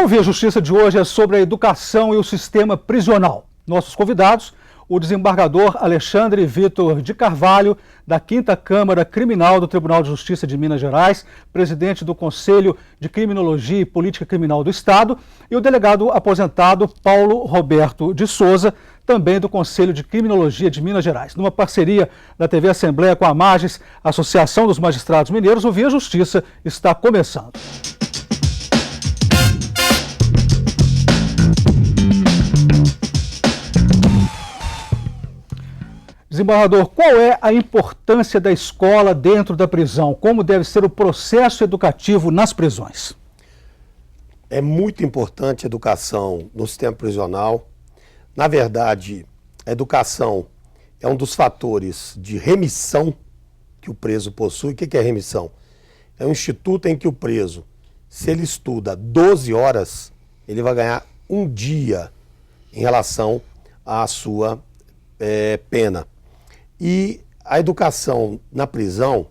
O Via Justiça de hoje é sobre a educação e o sistema prisional. Nossos convidados, o desembargador Alexandre Vitor de Carvalho, da 5ª Câmara Criminal do Tribunal de Justiça de Minas Gerais, presidente do Conselho de Criminologia e Política Criminal do Estado, e o delegado aposentado Paulo Roberto de Souza, também do Conselho de Criminologia de Minas Gerais. Numa parceria da TV Assembleia com a MAGES, Associação dos Magistrados Mineiros, o Via Justiça está começando. Desembargador, qual é a importância da escola dentro da prisão? Como deve ser o processo educativo nas prisões? É muito importante a educação no sistema prisional. Na verdade, a educação é um dos fatores de remissão que o preso possui. O que é remissão? É um instituto em que o preso, se ele estuda 12 horas, ele vai ganhar um dia em relação à sua pena. E a educação na prisão,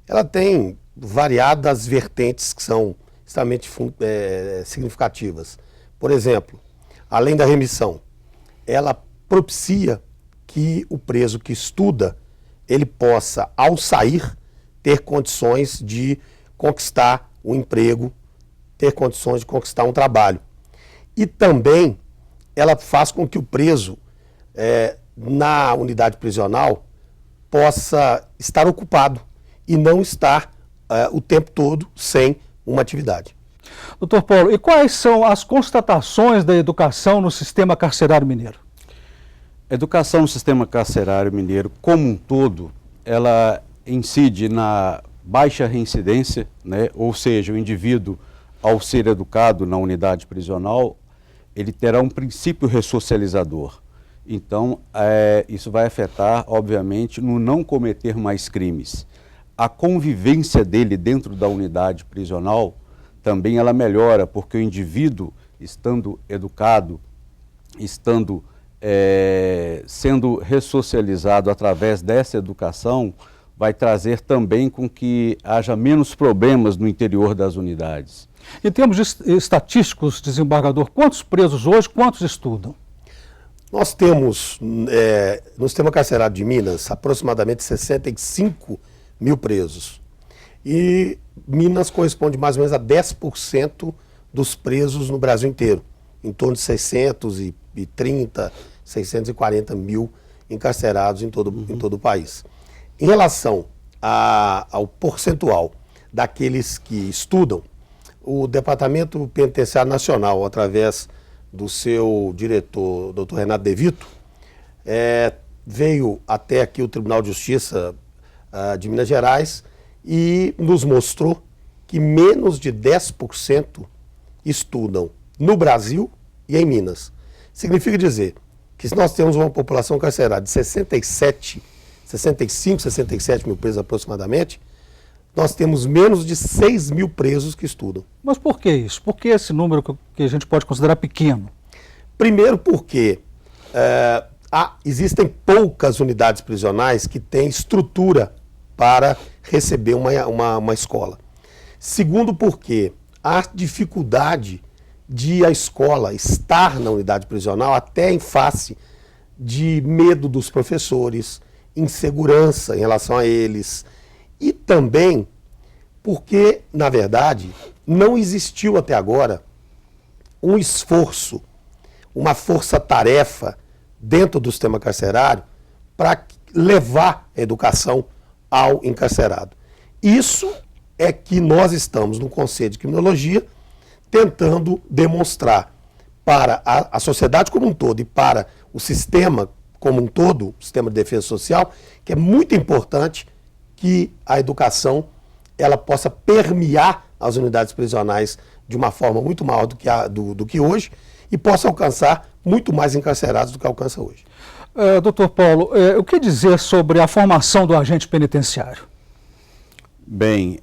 ela tem variadas vertentes que são extremamente significativas. Por exemplo, além da remissão, ela propicia que o preso que estuda, ele possa, ao sair, ter condições de conquistar um emprego, ter condições de conquistar um trabalho. E também ela faz com que o preso, na unidade prisional, possa estar ocupado e não estar o tempo todo sem uma atividade. Doutor Paulo, e quais são as constatações da educação no sistema carcerário mineiro? A educação no sistema carcerário mineiro, como um todo, ela incide na baixa reincidência, né? Ou seja, o indivíduo, ao ser educado na unidade prisional, ele terá um princípio ressocializador. Então, isso vai afetar, obviamente, no não cometer mais crimes. A convivência dele dentro da unidade prisional também ela melhora, porque o indivíduo, estando educado, estando sendo ressocializado através dessa educação, vai trazer também com que haja menos problemas no interior das unidades. Em termos estatísticos, desembargador, quantos presos hoje, quantos estudam? Nós temos, no sistema carcerário de Minas, aproximadamente 65 mil presos. E Minas corresponde mais ou menos a 10% dos presos no Brasil inteiro, em torno de 630, 640 mil encarcerados em todo o país. Em relação ao percentual daqueles que estudam, o Departamento Penitenciário Nacional, através do seu diretor, Dr. Renato De Vito, veio até aqui o Tribunal de Justiça de Minas Gerais e nos mostrou que menos de 10% estudam no Brasil e em Minas. Significa dizer que se nós temos uma população carcerária de 65, 67 mil presos aproximadamente, nós temos menos de 6 mil presos que estudam. Mas por que isso? Por que esse número que a gente pode considerar pequeno? Primeiro porque existem poucas unidades prisionais que têm estrutura para receber uma escola. Segundo porque há dificuldade de a escola estar na unidade prisional até em face de medo dos professores, insegurança em relação a eles, e também porque, na verdade, não existiu até agora um esforço, uma força-tarefa dentro do sistema carcerário para levar a educação ao encarcerado. Isso é que nós estamos no Conselho de Criminologia tentando demonstrar para a sociedade como um todo e para o sistema como um todo, o sistema de defesa social, que é muito importante que a educação ela possa permear as unidades prisionais de uma forma muito maior do que hoje e possa alcançar muito mais encarcerados do que alcança hoje. Doutor Paulo, o que dizer sobre a formação do agente penitenciário? Bem,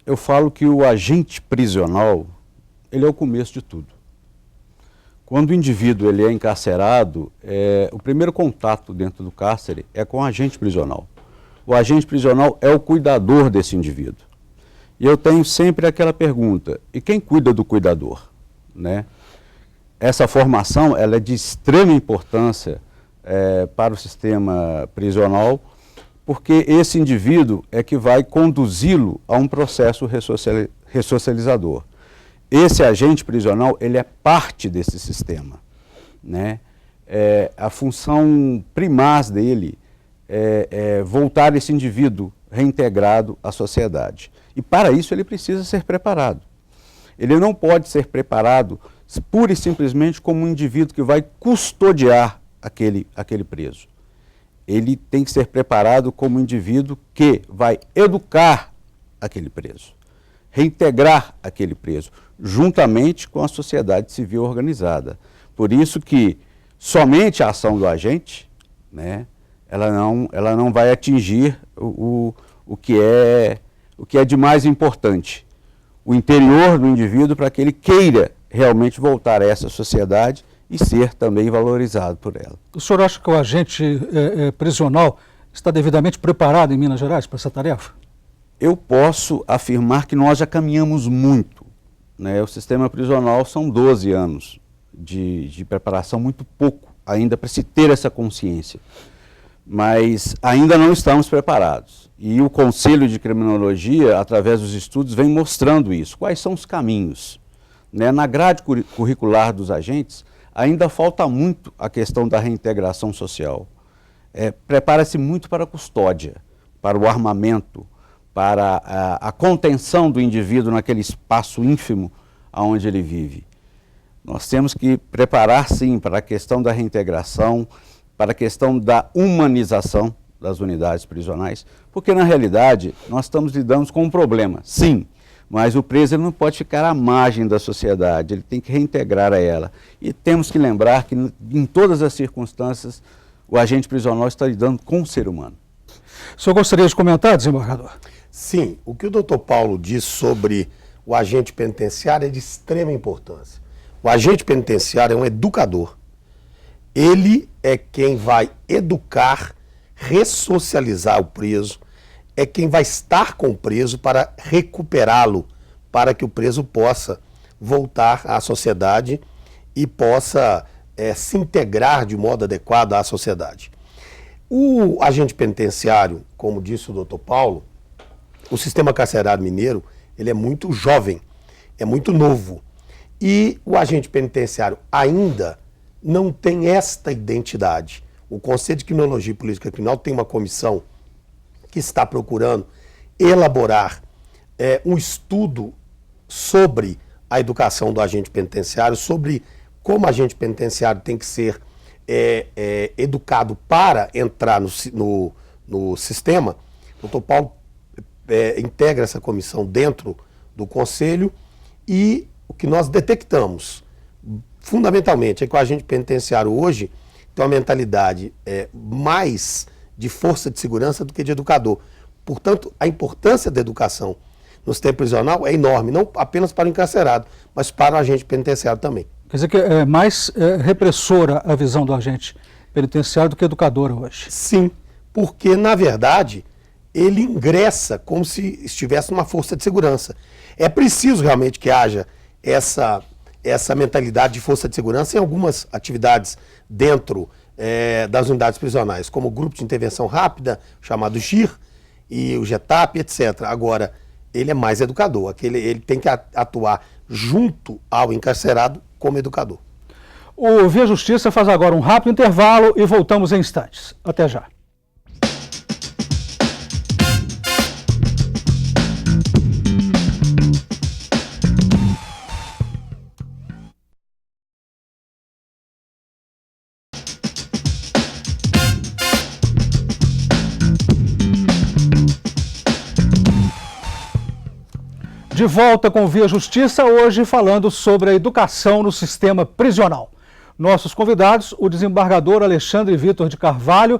eu falo que o agente prisional, ele é o começo de tudo. Quando o indivíduo ele é encarcerado, o primeiro contato dentro do cárcere é com o agente prisional. O agente prisional é o cuidador desse indivíduo. E eu tenho sempre aquela pergunta, e quem cuida do cuidador? Né? Essa formação ela é de extrema importância para o sistema prisional, porque esse indivíduo é que vai conduzi-lo a um processo ressocializador. Esse agente prisional, ele é parte desse sistema, né? A função primaz dele é voltar esse indivíduo reintegrado à sociedade. E para isso ele precisa ser preparado. Ele não pode ser preparado pura e simplesmente como um indivíduo que vai custodiar aquele preso. Ele tem que ser preparado como um indivíduo que vai educar aquele preso, reintegrar aquele preso, juntamente com a sociedade civil organizada. Por isso que somente a ação do agente, né, ela não vai atingir o que é de mais importante, o interior do indivíduo, para que ele queira realmente voltar a essa sociedade e ser também valorizado por ela. O senhor acha que o agente prisional está devidamente preparado em Minas Gerais para essa tarefa? Eu posso afirmar que nós já caminhamos muito, né? O sistema prisional são 12 anos de preparação, muito pouco ainda para se ter essa consciência. Mas ainda não estamos preparados. E o Conselho de Criminologia, através dos estudos, vem mostrando isso. Quais são os caminhos? Né? Na grade curricular dos agentes, ainda falta muito a questão da reintegração social. Prepara-se muito para a custódia, para o armamento, para a contenção do indivíduo naquele espaço ínfimo onde ele vive. Nós temos que preparar, sim, para a questão da reintegração, para a questão da humanização das unidades prisionais, porque, na realidade, nós estamos lidando com um problema, sim, mas o preso ele não pode ficar à margem da sociedade, ele tem que reintegrar a ela. E temos que lembrar que, em todas as circunstâncias, o agente prisional está lidando com o ser humano. O senhor gostaria de comentar, desembargador? Sim, o que o doutor Paulo diz sobre o agente penitenciário é de extrema importância. O agente penitenciário é um educador. Ele é quem vai educar, ressocializar o preso, é quem vai estar com o preso para recuperá-lo, para que o preso possa voltar à sociedade e possa se integrar de modo adequado à sociedade. O agente penitenciário, como disse o doutor Paulo, o sistema carcerário mineiro, ele é muito jovem, é muito novo. E o agente penitenciário ainda não tem esta identidade. O Conselho de Criminologia e Política Criminal tem uma comissão que está procurando elaborar um estudo sobre a educação do agente penitenciário, sobre como o agente penitenciário tem que ser educado para entrar no sistema. O doutor Paulo integra essa comissão dentro do Conselho e o que nós detectamos, fundamentalmente, é que o agente penitenciário hoje tem uma mentalidade mais de força de segurança do que de educador. Portanto, a importância da educação no sistema prisional é enorme, não apenas para o encarcerado, mas para o agente penitenciário também. Quer dizer que é mais repressora a visão do agente penitenciário do que educadora hoje? Sim, porque, na verdade, ele ingressa como se estivesse numa força de segurança. É preciso realmente que haja essa mentalidade de força de segurança em algumas atividades dentro das unidades prisionais, como o Grupo de Intervenção Rápida, chamado GIR, e o GETAP, etc. Agora, ele é mais educador, ele tem que atuar junto ao encarcerado como educador. O Via Justiça faz agora um rápido intervalo e voltamos em instantes. Até já. De volta com o Via Justiça, hoje falando sobre a educação no sistema prisional. Nossos convidados, o desembargador Alexandre Vitor de Carvalho,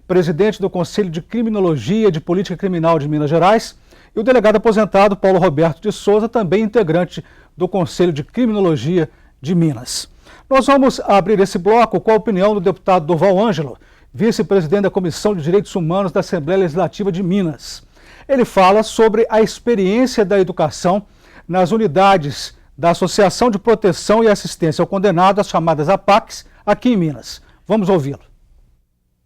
presidente do Conselho de Criminologia de Política Criminal de Minas Gerais, e o delegado aposentado Paulo Roberto de Souza, também integrante do Conselho de Criminologia de Minas. Nós vamos abrir esse bloco com a opinião do deputado Durval Ângelo, vice-presidente da Comissão de Direitos Humanos da Assembleia Legislativa de Minas. Ele fala sobre a experiência da educação nas unidades da Associação de Proteção e Assistência ao Condenado, as chamadas APACs, aqui em Minas. Vamos ouvi-lo.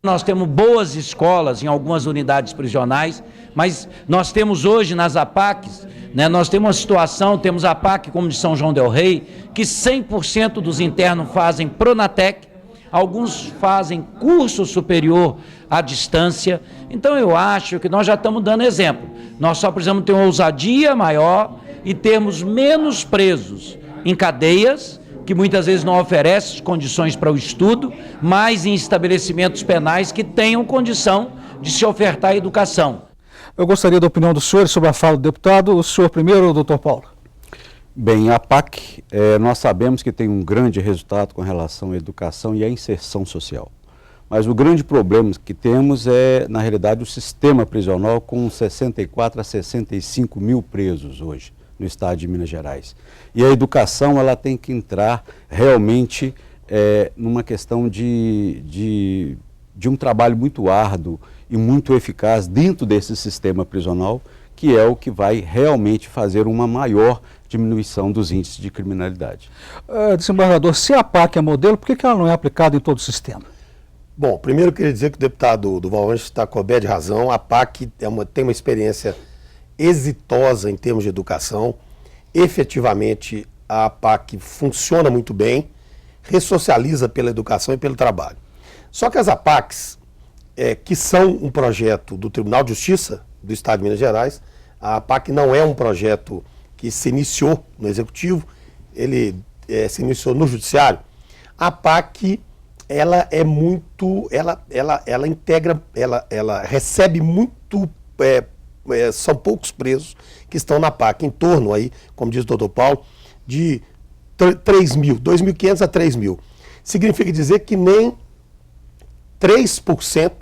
Nós temos boas escolas em algumas unidades prisionais, mas nós temos hoje nas APACs, nós temos uma situação, temos a APAC como de São João del Rei, que 100% dos internos fazem Pronatec, alguns fazem curso superior à distância. Então eu acho que nós já estamos dando exemplo. Nós só precisamos ter uma ousadia maior e termos menos presos em cadeias, que muitas vezes não oferecem condições para o estudo, mas em estabelecimentos penais que tenham condição de se ofertar a educação. Eu gostaria da opinião do senhor sobre a fala do deputado. O senhor primeiro, doutor Paulo. Bem, a APAC, nós sabemos que tem um grande resultado com relação à educação e à inserção social. Mas o grande problema que temos é, na realidade, o sistema prisional com 64 a 65 mil presos hoje no estado de Minas Gerais. E a educação, ela tem que entrar realmente numa questão de um trabalho muito árduo e muito eficaz dentro desse sistema prisional, que é o que vai realmente fazer uma maior diminuição dos índices de criminalidade. Desembargador, se a APAC é modelo, por que ela não é aplicada em todo o sistema? Bom, primeiro eu queria dizer que o deputado Duval Anjos está coberto de razão. A APAC tem uma experiência exitosa em termos de educação. Efetivamente, a APAC funciona muito bem, ressocializa pela educação e pelo trabalho. Só que as APACs, que são um projeto do Tribunal de Justiça do Estado de Minas Gerais, a APAC não é um projeto que se iniciou no Executivo, ele se iniciou no Judiciário. A APAC, ela é muito, ela integra, ela recebe muito, são poucos presos que estão na APAC, em torno aí, como diz o doutor Paulo, de 3 mil, 2.500 a 3 mil. Significa dizer que nem 3%,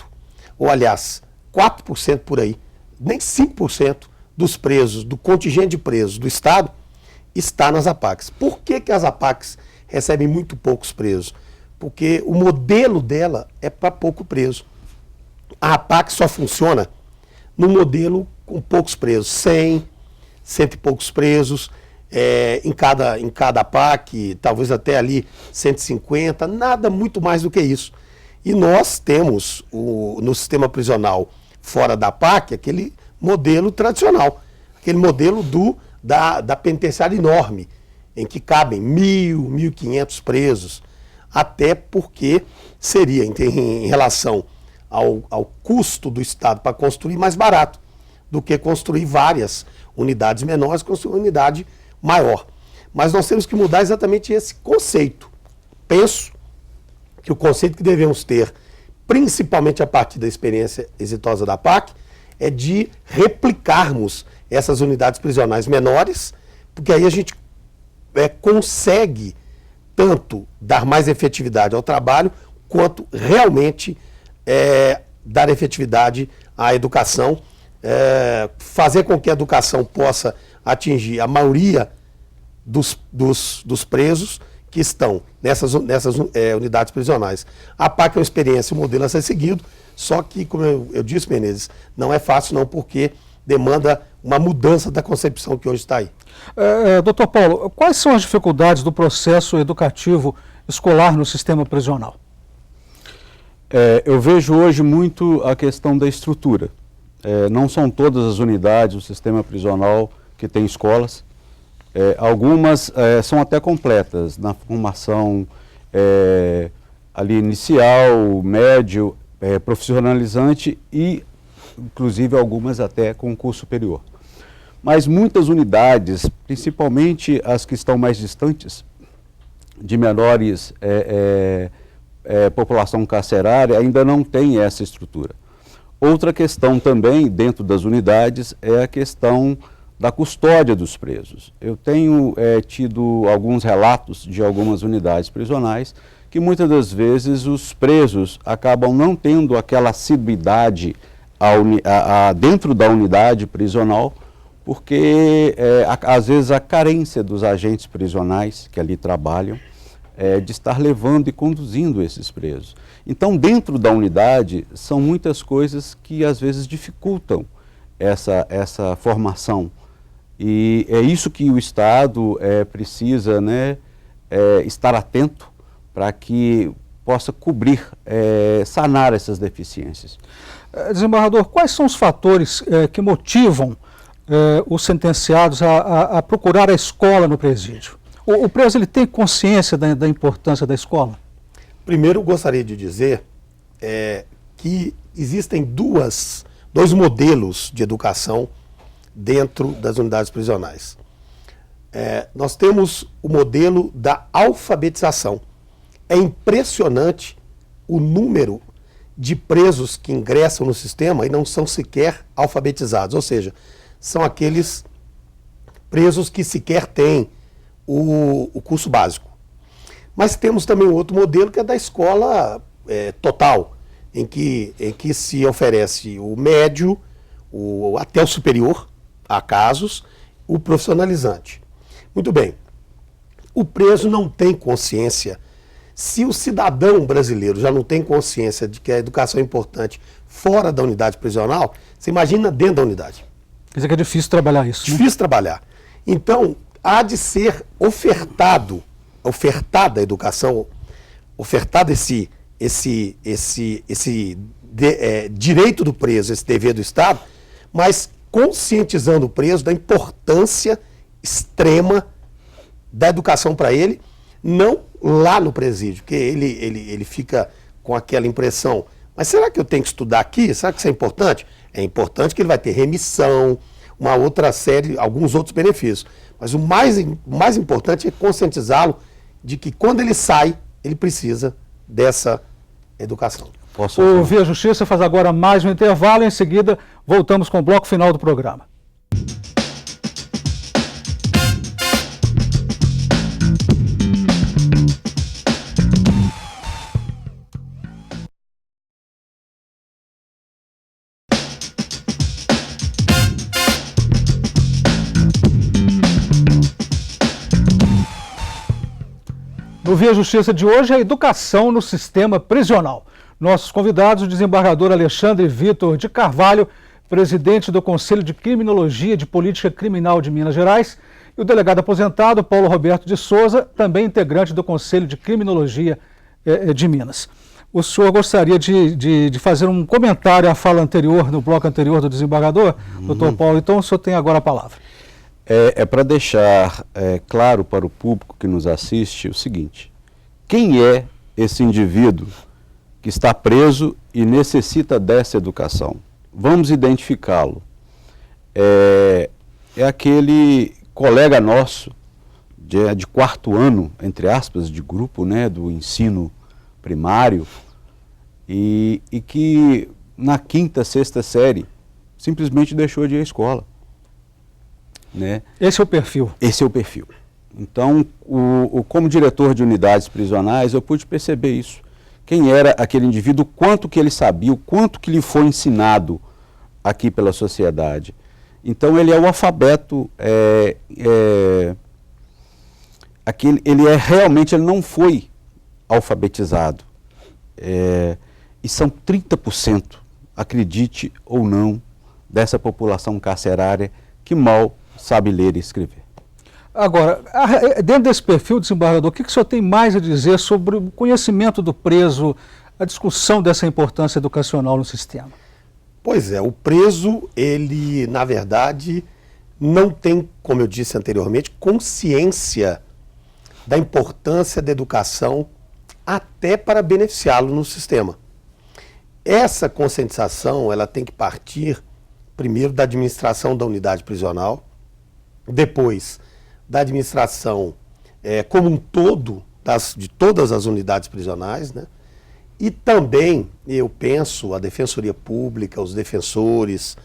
ou aliás, 4% por aí, nem 5% dos presos, do contingente de presos do Estado, está nas APACs. Por que as APACs recebem muito poucos presos? Porque o modelo dela é para pouco preso. A APAC só funciona no modelo com poucos presos, 100 e poucos presos, em cada APAC, talvez até ali 150, nada muito mais do que isso. E nós temos no sistema prisional fora da APAC aquele modelo tradicional, aquele modelo da penitenciária enorme, em que cabem 1.000, 1.500 presos, até porque seria, em relação ao custo do Estado para construir, mais barato do que construir várias unidades menores, construir uma unidade maior. Mas nós temos que mudar exatamente esse conceito. Penso que o conceito que devemos ter, principalmente a partir da experiência exitosa da APAC, é de replicarmos essas unidades prisionais menores, porque aí a gente consegue tanto dar mais efetividade ao trabalho, quanto realmente dar efetividade à educação, fazer com que a educação possa atingir a maioria dos presos que estão nessas unidades prisionais. A APAC é uma experiência, um modelo a ser seguido, só que, como eu disse, Menezes, não é fácil não, porque demanda uma mudança da concepção que hoje está aí. Doutor Paulo, quais são as dificuldades do processo educativo escolar no sistema prisional? Eu vejo hoje muito a questão da estrutura. Não são todas as unidades do sistema prisional que têm escolas. Algumas são até completas na formação ali inicial, médio, profissionalizante e, inclusive, algumas até com curso superior. Mas muitas unidades, principalmente as que estão mais distantes, de menores população carcerária, ainda não têm essa estrutura. Outra questão também, dentro das unidades, é a questão da custódia dos presos. Eu tenho tido alguns relatos de algumas unidades prisionais que muitas das vezes os presos acabam não tendo aquela assiduidade dentro da unidade prisional, porque às vezes a carência dos agentes prisionais que ali trabalham de estar levando e conduzindo esses presos. Então, dentro da unidade, são muitas coisas que às vezes dificultam essa formação. E é isso que o Estado precisa, né, estar atento para que possa cobrir, sanar essas deficiências. Desembargador, quais são os fatores que motivam os sentenciados a procurar a escola no presídio? O preso ele tem consciência da importância da escola? Primeiro, eu gostaria de dizer que existem dois modelos de educação dentro das unidades prisionais. Nós temos o modelo da alfabetização. É impressionante o número de presos que ingressam no sistema e não são sequer alfabetizados, ou seja, são aqueles presos que sequer têm o curso básico. Mas temos também outro modelo que é da escola total, em que se oferece o médio, até o superior, há casos, o profissionalizante. Muito bem, o preso não tem consciência. Se o cidadão brasileiro já não tem consciência de que a educação é importante fora da unidade prisional, você imagina dentro da unidade. Quer dizer que é difícil trabalhar isso, né? Difícil trabalhar. Então, há de ser ofertada a educação, ofertado esse direito do preso, esse dever do Estado, mas conscientizando o preso da importância extrema da educação para ele, não lá no presídio, porque ele fica com aquela impressão, mas será que eu tenho que estudar aqui? Será que isso é importante? É importante que ele vai ter remissão, uma outra série, alguns outros benefícios. Mas o mais importante é conscientizá-lo de que quando ele sai, ele precisa dessa educação. O Via Justiça faz agora mais um intervalo, em seguida voltamos com o bloco final do programa. No Via Justiça de hoje, a educação no sistema prisional. Nossos convidados, o desembargador Alexandre Vitor de Carvalho, presidente do Conselho de Criminologia de Política Criminal de Minas Gerais, e o delegado aposentado Paulo Roberto de Souza, também integrante do Conselho de Criminologia de Minas. O senhor gostaria de fazer um comentário à fala anterior, no bloco anterior do desembargador, doutor Paulo? Então o senhor tem agora a palavra. É para deixar claro para o público que nos assiste o seguinte: quem é esse indivíduo que está preso e necessita dessa educação? Vamos identificá-lo. É aquele colega nosso de quarto ano, entre aspas, de grupo, né, do ensino primário, e que na quinta, sexta série simplesmente deixou de ir à escola. Né? Esse é o perfil. Esse é o perfil. Então, como diretor de unidades prisionais, eu pude perceber isso. Quem era aquele indivíduo, ele quanto que ele sabia, o quanto que lhe foi ensinado aqui pela sociedade. Então, ele é o alfabeto, ele não foi alfabetizado. E são 30%, acredite ou não, dessa população carcerária que mal sabe ler e escrever. Agora, dentro desse perfil, desembargador, o que o senhor tem mais a dizer sobre o conhecimento do preso, a discussão dessa importância educacional no sistema? Pois é, o preso, ele, na verdade, não tem, como eu disse anteriormente, consciência da importância da educação até para beneficiá-lo no sistema. Essa conscientização, ela tem que partir, primeiro, da administração da unidade prisional, depois da administração como um todo, de todas as unidades prisionais, né? E também, eu penso, a Defensoria Pública, os defensores,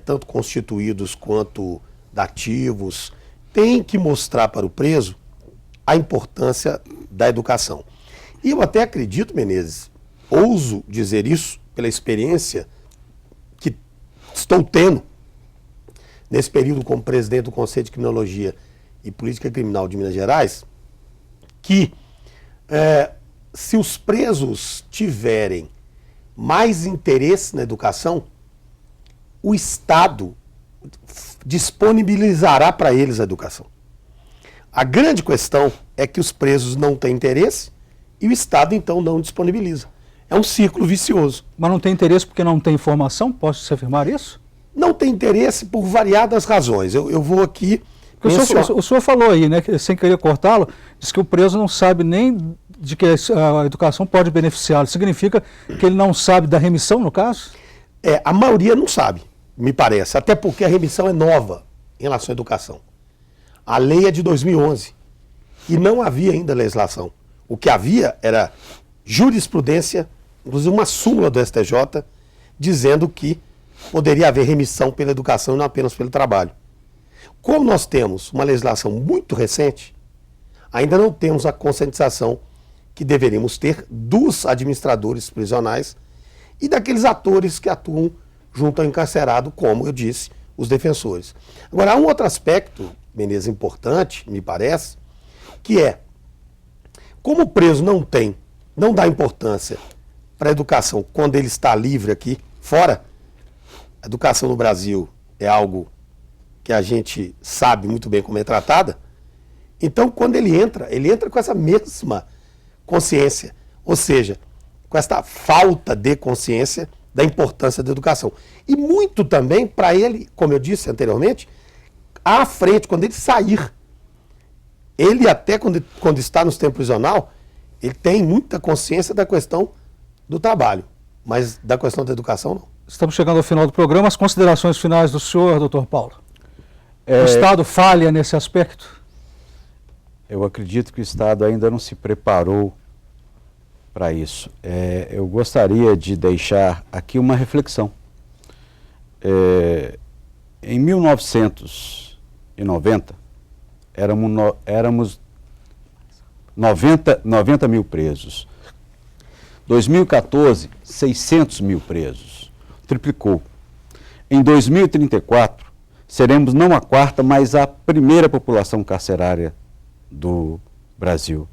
tanto constituídos quanto dativos, têm que mostrar para o preso a importância da educação. E eu até acredito, Menezes, ouso dizer isso pela experiência que estou tendo nesse período como presidente do Conselho de Criminologia e Política Criminal de Minas Gerais, que se os presos tiverem mais interesse na educação, o Estado disponibilizará para eles a educação. A grande questão é que os presos não têm interesse e o Estado, então, não disponibiliza. É um círculo vicioso. Mas não tem interesse porque não tem informação? Posso afirmar isso? Não tem interesse por variadas razões. Eu vou aqui... O senhor falou aí, né, sem querer cortá-lo, diz que o preso não sabe nem de que a educação pode beneficiá-lo. Significa que ele não sabe da remissão, no caso? A maioria não sabe, me parece. Até porque a remissão é nova em relação à educação. A lei é de 2011 e não havia ainda legislação. O que havia era jurisprudência, inclusive uma súmula do STJ, dizendo que poderia haver remissão pela educação e não apenas pelo trabalho. Como nós temos uma legislação muito recente, ainda não temos a conscientização que deveríamos ter dos administradores prisionais e daqueles atores que atuam junto ao encarcerado, como eu disse, os defensores. Agora, há um outro aspecto, Menezes, importante, me parece, que é, como o preso não dá importância para a educação quando ele está livre aqui, fora, a educação no Brasil é algo que a gente sabe muito bem como é tratada, então quando ele entra com essa mesma consciência, ou seja, com essa falta de consciência da importância da educação. E muito também para ele, como eu disse anteriormente, à frente, quando ele sair, ele até quando está no sistema prisional, ele tem muita consciência da questão do trabalho, mas da questão da educação não. Estamos chegando ao final do programa. As considerações finais do senhor, doutor Paulo. O Estado falha nesse aspecto? Eu acredito que o Estado ainda não se preparou para isso. Eu gostaria de deixar aqui uma reflexão. Em 1990, éramos 90 mil presos. 2014, 600 mil presos. Triplicou. Em 2034, seremos não a quarta, mas a primeira população carcerária do Brasil.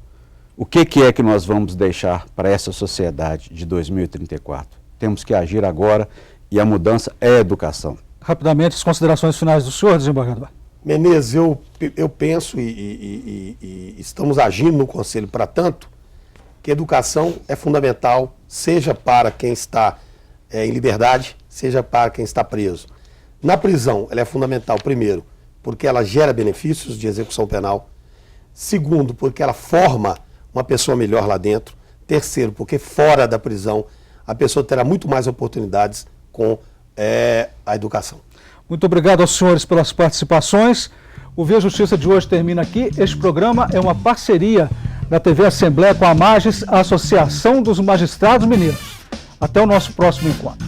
O que é que nós vamos deixar para essa sociedade de 2034? Temos que agir agora e a mudança é a educação. Rapidamente, as considerações finais do senhor, desembargador. Menezes, eu penso e estamos agindo no Conselho para tanto que educação é fundamental, seja para quem está em liberdade, seja para quem está preso. Na prisão, ela é fundamental, primeiro, porque ela gera benefícios de execução penal. Segundo, porque ela forma uma pessoa melhor lá dentro. Terceiro, porque fora da prisão a pessoa terá muito mais oportunidades com a educação. Muito obrigado aos senhores pelas participações. O Via Justiça de hoje termina aqui. Este programa é uma parceria da TV Assembleia com a Magis, a Associação dos Magistrados Mineiros. Até o nosso próximo encontro.